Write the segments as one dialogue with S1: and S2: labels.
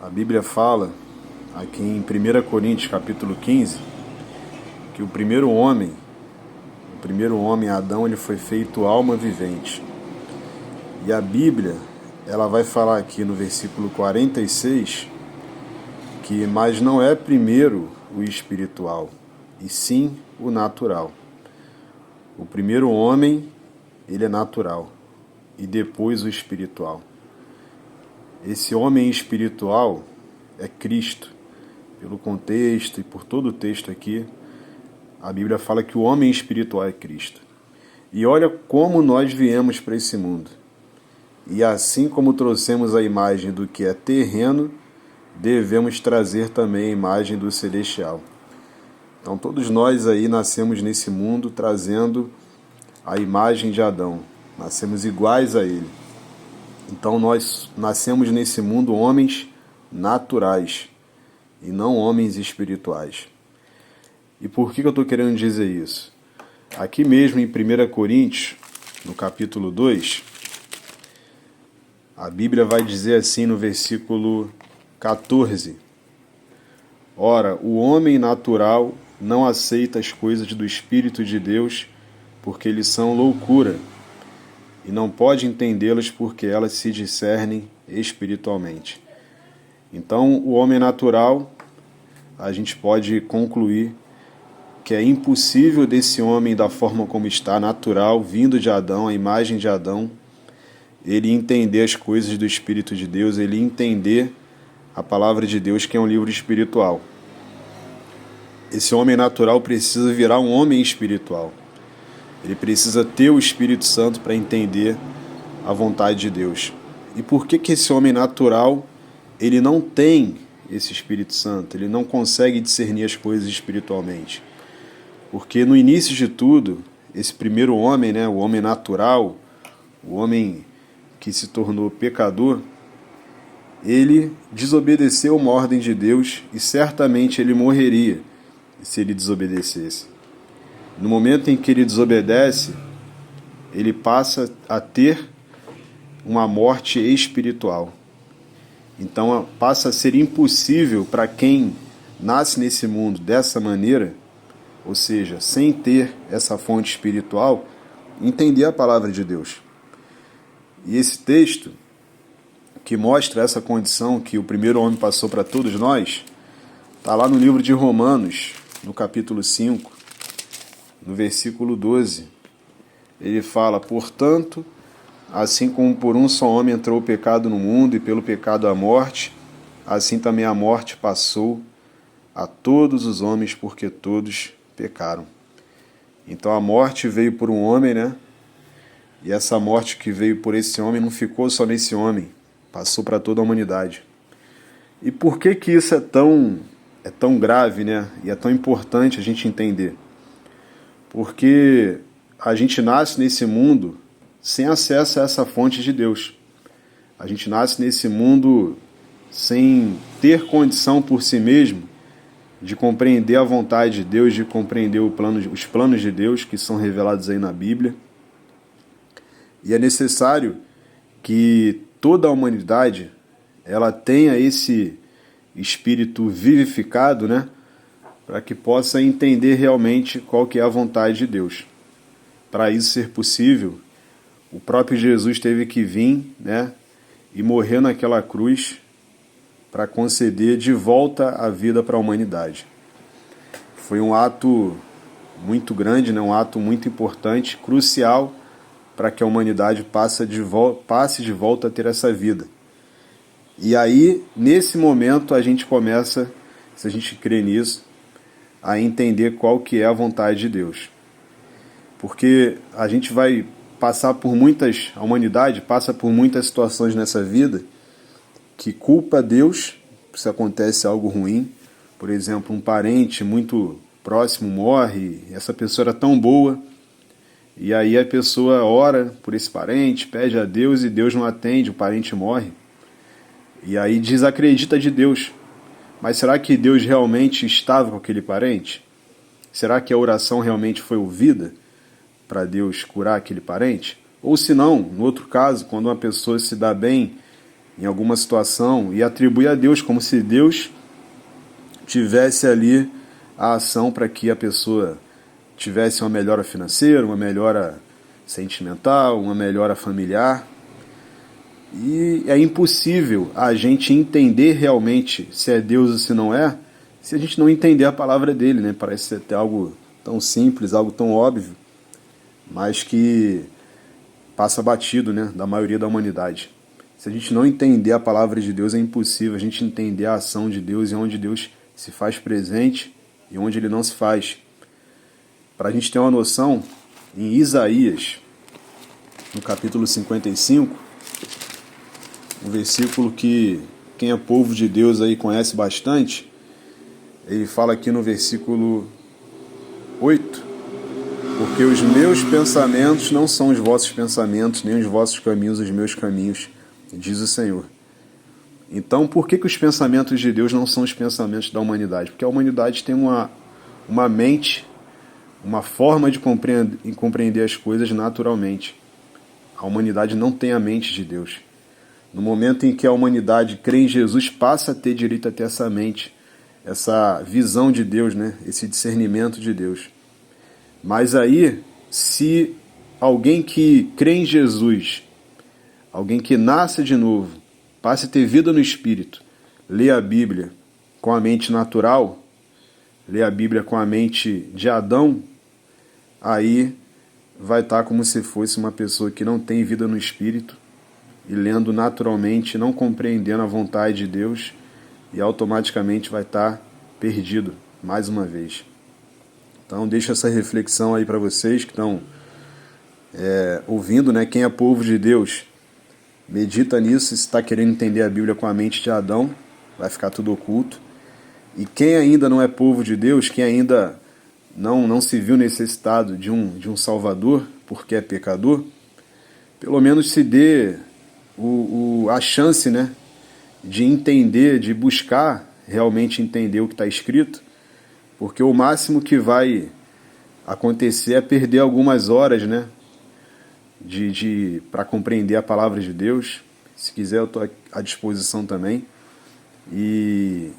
S1: A Bíblia fala, aqui em 1 Coríntios capítulo 15, que o primeiro homem, Adão, ele foi feito alma vivente. E a Bíblia, ela vai falar aqui no versículo 46, que mas não é primeiro o espiritual, e sim o natural. O primeiro homem, ele é natural, e depois o espiritual. Esse homem espiritual é Cristo. Pelo contexto e por todo o texto aqui, a Bíblia fala que o homem espiritual é Cristo. E olha como nós viemos para esse mundo. E assim como trouxemos a imagem do que é terreno, devemos trazer também a imagem do celestial. Então todos nós aí nascemos nesse mundo trazendo a imagem de Adão. Nascemos iguais a ele. Então nós nascemos nesse mundo homens naturais e não homens espirituais. E por que eu estou querendo dizer isso? Aqui mesmo em 1 Coríntios, no capítulo 2, a Bíblia vai dizer assim no versículo 14: Ora, o homem natural não aceita as coisas do Espírito de Deus, porque eles são loucura, e não pode entendê-las porque elas se discernem espiritualmente. Então, o homem natural, a gente pode concluir que é impossível desse homem, da forma como está, natural, vindo de Adão, a imagem de Adão, ele entender as coisas do Espírito de Deus, ele entender a palavra de Deus, que é um livro espiritual. Esse homem natural precisa virar um homem espiritual. Ele precisa ter o Espírito Santo para entender a vontade de Deus. E por que esse homem natural, ele não tem esse Espírito Santo? Ele não consegue discernir as coisas espiritualmente? Porque no início de tudo, esse primeiro homem, o homem natural, o homem que se tornou pecador, ele desobedeceu uma ordem de Deus e certamente ele morreria se ele desobedecesse. No momento em que ele desobedece, ele passa a ter uma morte espiritual. Então passa a ser impossível para quem nasce nesse mundo dessa maneira, ou seja, sem ter essa fonte espiritual, entender a palavra de Deus. E esse texto, que mostra essa condição que o primeiro homem passou para todos nós, está lá no livro de Romanos, no capítulo 5, no versículo 12. Ele fala: portanto, assim como por um só homem entrou o pecado no mundo, e pelo pecado a morte, assim também a morte passou a todos os homens, porque todos pecaram. Então a morte veio por um homem, E essa morte que veio por esse homem não ficou só nesse homem, passou para toda a humanidade. E por que isso é tão grave, E é tão importante a gente entender? Porque a gente nasce nesse mundo sem acesso a essa fonte de Deus. A gente nasce nesse mundo sem ter condição por si mesmo de compreender a vontade de Deus, de compreender os planos de Deus que são revelados aí na Bíblia. E é necessário que toda a humanidade ela tenha esse espírito vivificado, para que possa entender realmente qual que é a vontade de Deus. Para isso ser possível, o próprio Jesus teve que vir, e morrer naquela cruz para conceder de volta a vida para a humanidade. Foi um ato muito grande, um ato muito importante, crucial, para que a humanidade passe de volta a ter essa vida. E aí, nesse momento, a gente começa, se a gente crê nisso, a entender qual que é a vontade de Deus. Porque a gente vai a humanidade passa por muitas situações nessa vida que culpa Deus se acontece algo ruim. Por exemplo, um parente muito próximo morre, essa pessoa era tão boa, e aí a pessoa ora por esse parente, pede a Deus e Deus não atende, o parente morre. E aí desacredita de Deus. Mas será que Deus realmente estava com aquele parente? Será que a oração realmente foi ouvida para Deus curar aquele parente? Ou se não, no outro caso, quando uma pessoa se dá bem em alguma situação e atribui a Deus, como se Deus tivesse ali a ação para que a pessoa tivesse uma melhora financeira, uma melhora sentimental, uma melhora familiar. E é impossível a gente entender realmente se é Deus ou se não é, se a gente não entender a palavra dele, né? Parece ser até algo tão simples, algo tão óbvio, mas que passa batido, né, da maioria da humanidade. Se a gente não entender a palavra de Deus, é impossível a gente entender a ação de Deus e onde Deus se faz presente e onde ele não se faz. Para a gente ter uma noção, em Isaías, no capítulo 55, um versículo que quem é povo de Deus aí conhece bastante, ele fala aqui no versículo 8, porque os meus pensamentos não são os vossos pensamentos, nem os vossos caminhos os meus caminhos, diz o Senhor. Então, por que os pensamentos de Deus não são os pensamentos da humanidade? Porque a humanidade tem uma mente, uma forma de compreender as coisas naturalmente. A humanidade não tem a mente de Deus. No momento em que a humanidade crê em Jesus, passa a ter direito a ter essa mente, essa visão de Deus, né? Esse discernimento de Deus. Mas aí, se alguém que crê em Jesus, alguém que nasce de novo, passa a ter vida no Espírito, lê a Bíblia com a mente natural, lê a Bíblia com a mente de Adão, aí vai estar como se fosse uma pessoa que não tem vida no Espírito, e lendo naturalmente, não compreendendo a vontade de Deus, e automaticamente vai estar perdido, mais uma vez. Então deixo essa reflexão aí para vocês que estão ouvindo, né? Quem é povo de Deus, medita nisso. Se está querendo entender a Bíblia com a mente de Adão, vai ficar tudo oculto. E quem ainda não é povo de Deus, quem ainda não se viu necessitado de um Salvador, porque é pecador, pelo menos se dê a chance, né, de entender, de buscar realmente entender o que está escrito, porque o máximo que vai acontecer é perder algumas horas, né, para compreender a palavra de Deus. Se quiser, eu estou à disposição também. E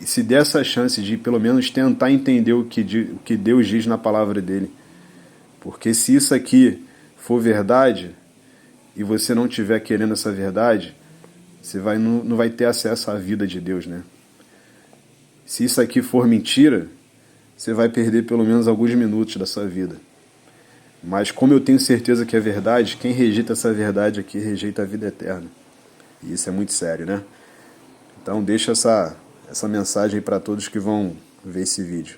S1: se der essa chance de pelo menos tentar entender o que Deus diz na palavra dele. Porque se isso aqui for verdade e você não estiver querendo essa verdade, você não vai ter acesso à vida de Deus, né? Se isso aqui for mentira, você vai perder pelo menos alguns minutos da sua vida. Mas como eu tenho certeza que é verdade, quem rejeita essa verdade aqui rejeita a vida eterna. E isso é muito sério, né? Então deixa essa mensagem para todos que vão ver esse vídeo.